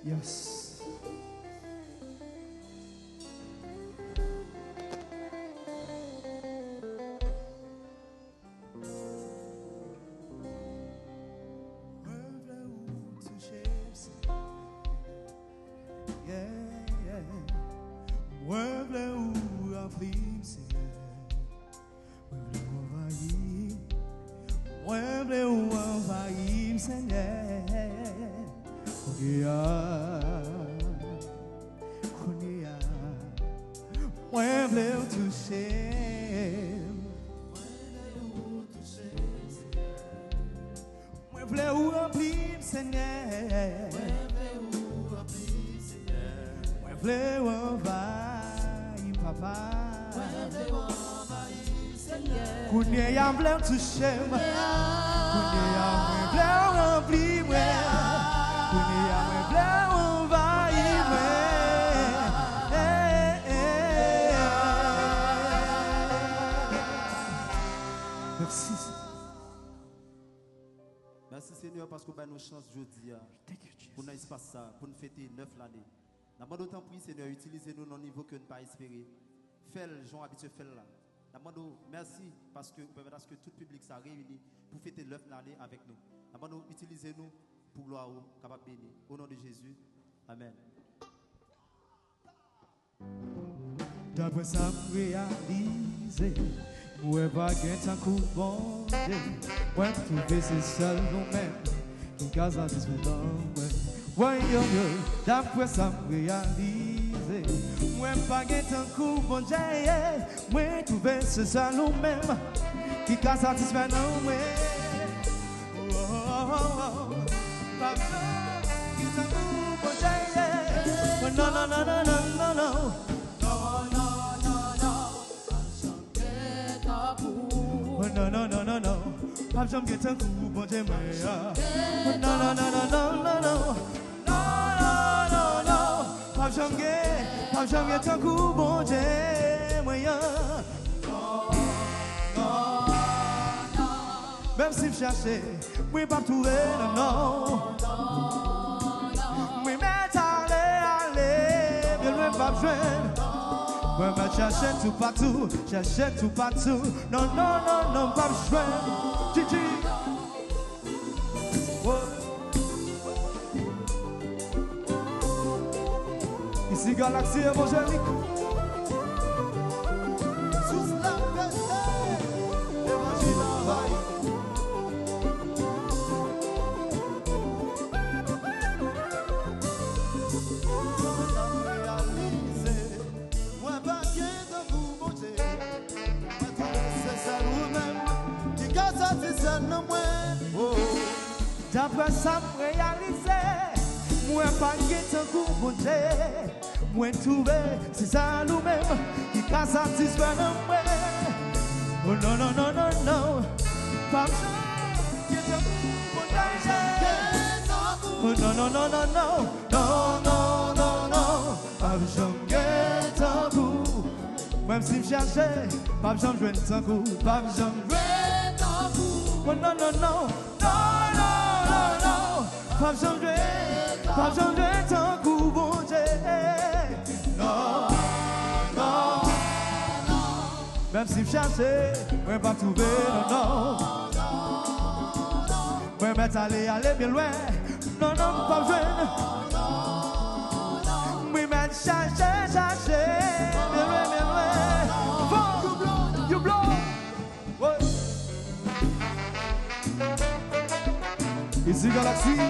Yes. To shame, when you are blown up, bleed well. When you are blown by Merci. Merci Seigneur parce que vous avez nos chances aujourd'hui pour nous espace ça, pour nous fêter 9 l'année. Nous demandons autant prie Seigneur, utilisez-nous dans le niveau que nous ne pas espérer. Fais-le, gens habitués, fais-le là. Nous demandons merci parce que vous permettez à ce que tout le public soit réuni pour fêter 9 l'année avec nous. Nous demandons utilisez-nous pour gloire capable de bénir. Au nom de Jésus. Amen. D'après ça, réaliser, moi pas qu'un temps coup bon Dieu, moi trouver c'est seul nous-mêmes qui casse à disfruter. Ouais, d'après ça, réaliser, moi pas qu'un temps coup bon Dieu, moi trouver c'est seul nous-mêmes qui casse satisfait nous. Pas qui temps coup bon Dieu, non non non non non non. No, no, no, no, no. Pap jam get un coup, bon Dieu, no, no, no, no, no, no, no. No, no, no, no. Pap jam get un coup, bon Dieu, même si je cherchais, oui, pas trouver, non, non. Oui, mais aller, bien loin, pas joindre. Ouais, mais j'achète tout partout, non, non, non, non, pas besoin. Gigi. Ici Galaxie évangélique. Sous la paix, évangile envahi. D'après ça, réaliser, moi pas un coup pour Dieu, moi trouver, c'est ça nous-mêmes qui a satisfait nous. Oh non, non, non, non, non, pas qui est un coup pour Dieu. Oh non, non, non, non, non, non, non, non, non, pas besoin un coup, même si je cherchais, pas besoin de un coup, pas besoin de un coup. Oh non, non, non, non. Pas besoin de ton coup, bon Dieu. Non, non, non. Même si je cherchais, je ne pas trouver, non, non. Je vais aller bien loin. Non, non, pas besoin. Je vais chercher, bien loin, bien loin. Bon, you blow. Ici Galaxie.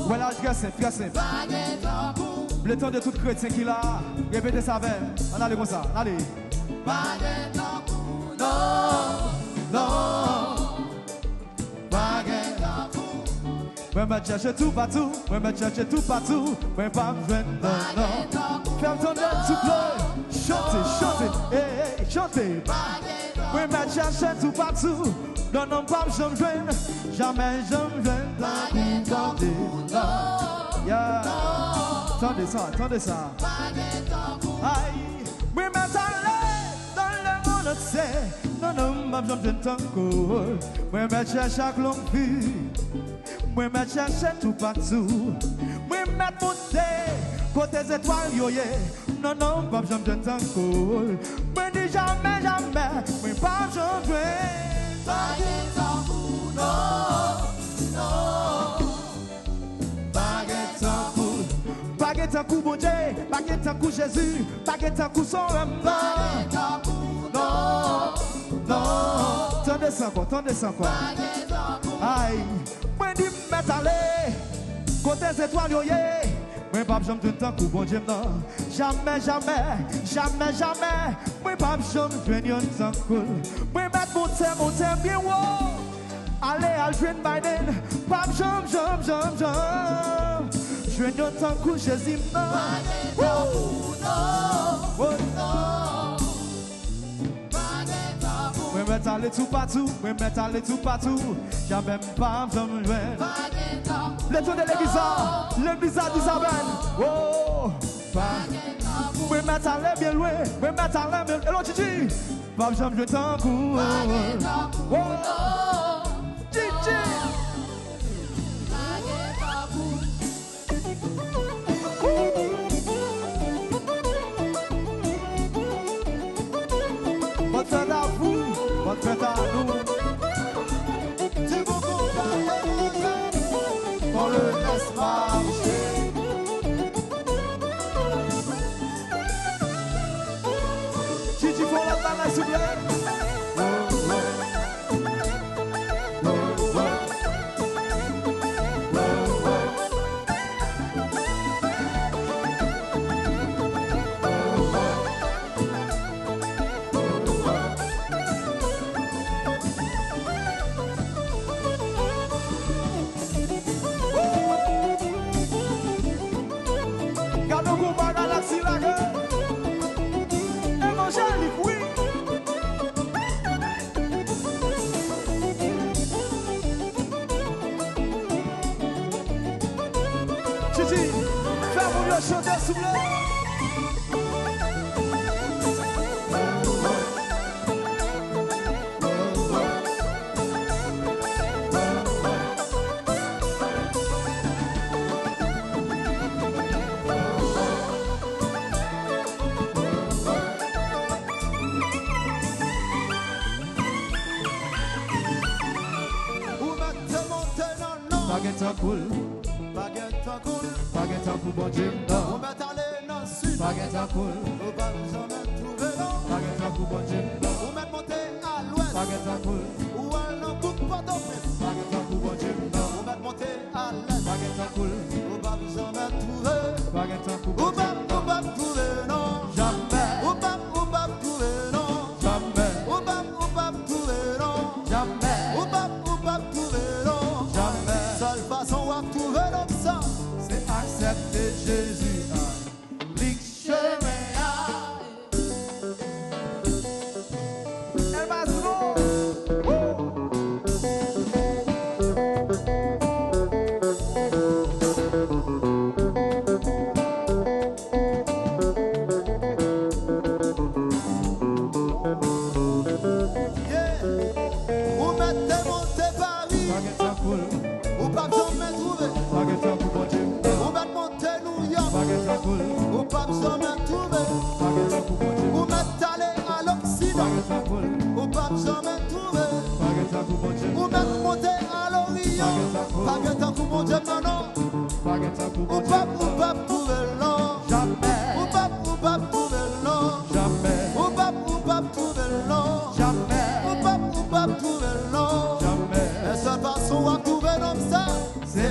Voilà, très simple. Le temps de tout chrétien qui l'a, répétez ça avec. On allez comme ça, allez. Non, non. Moi me cherche tout partout, moi me cherche tout partout, moi pas besoin non. Ferme ton œil, s'il te plaît. Chantez, chantez, hey, chantez. Moi me cherche tout partout, non, non, pas besoin de jamais, jamais dans le yeah. Attendez ça. Aïe, oui, mais dans le monde, c'est non, non, pas besoin de tango. Oui, mais cherche longue vue. Oui, mais cherche tout partout. Oui, mais monter, côté des étoiles, yo, yeah. Non, non, pas besoin de tango. Oui, dis jamais, jamais. Oui, pas besoin de pas de tango, non, non. Baguette en coup, bon Dieu, baguette en coup, Jésus, baguette en coup, son amour. Non, non, tendez ça quoi. Aïe, moi dis m'être allé, côté étoiles, yo, yeah. Moi pas besoin de temps coup, bon Dieu, non. Jamais, moi pas besoin de venir en temps cool. Moi mettre mon thème bien haut. Allez, I'll joindre Biden, pas besoin, je viens de temps coup, Jésus, non. Oui, mais t'allais tout partout, jamais pas besoin de joindre. Les tours de l'église d'Isabelle. Oh, oui, mais t'allais bien loin, oui, mais t'allais bien loin. Et l'autre dit, pas besoin de temps coup. Oh, Gigi. Votre fête à vous, votre fête à nous. C'est beaucoup qu'on le laisse marcher. Gigi, faut la balle, s'il vous plaît. Chanteur soufflé. Baguette en cool. Baguette en cool, bon Dieu, non. On va aller dans le sud. Baguette en cool. On va jamais trouver non. Baguette en cool, bon Dieu, non. On va monter à l'ouest. Baguette en cool. Ou à l'encoute pas d'offre. Baguette en cool, bon Dieu, non. On va monter à l'est. Baguette en cool. On va jamais trouver. Baguette en cool, bon Dieu, on va trouver non. jamais. On va trouver non. Jamais. On va trouver non. Jamais. On va trouver non. Jamais. Seule façon à trouver comme ça, c'est accepter Jésus.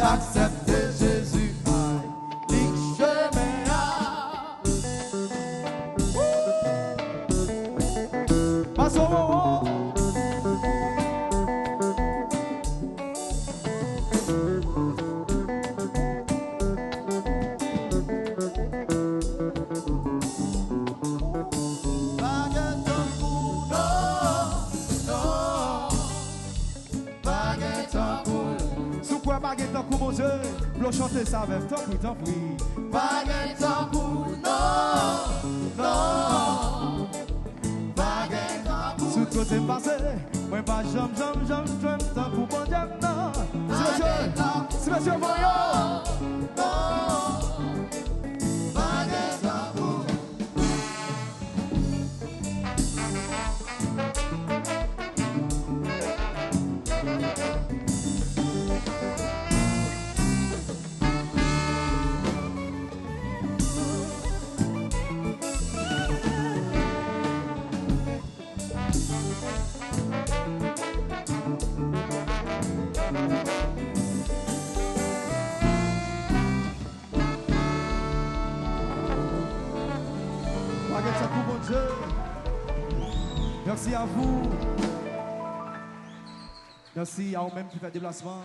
Accepter Jésus, aïe, chemin. Passo. pas de temps pour mon Dieu. Pour chanter ça avec tant pis. Pas de temps pour non, non. Pas de temps pour Sous côté passé, moi pas jam temps pour bon Dieu, non. Si monsieur voyons. pas de temps pour Merci à vous. Merci à vous-même qui fait déplacement.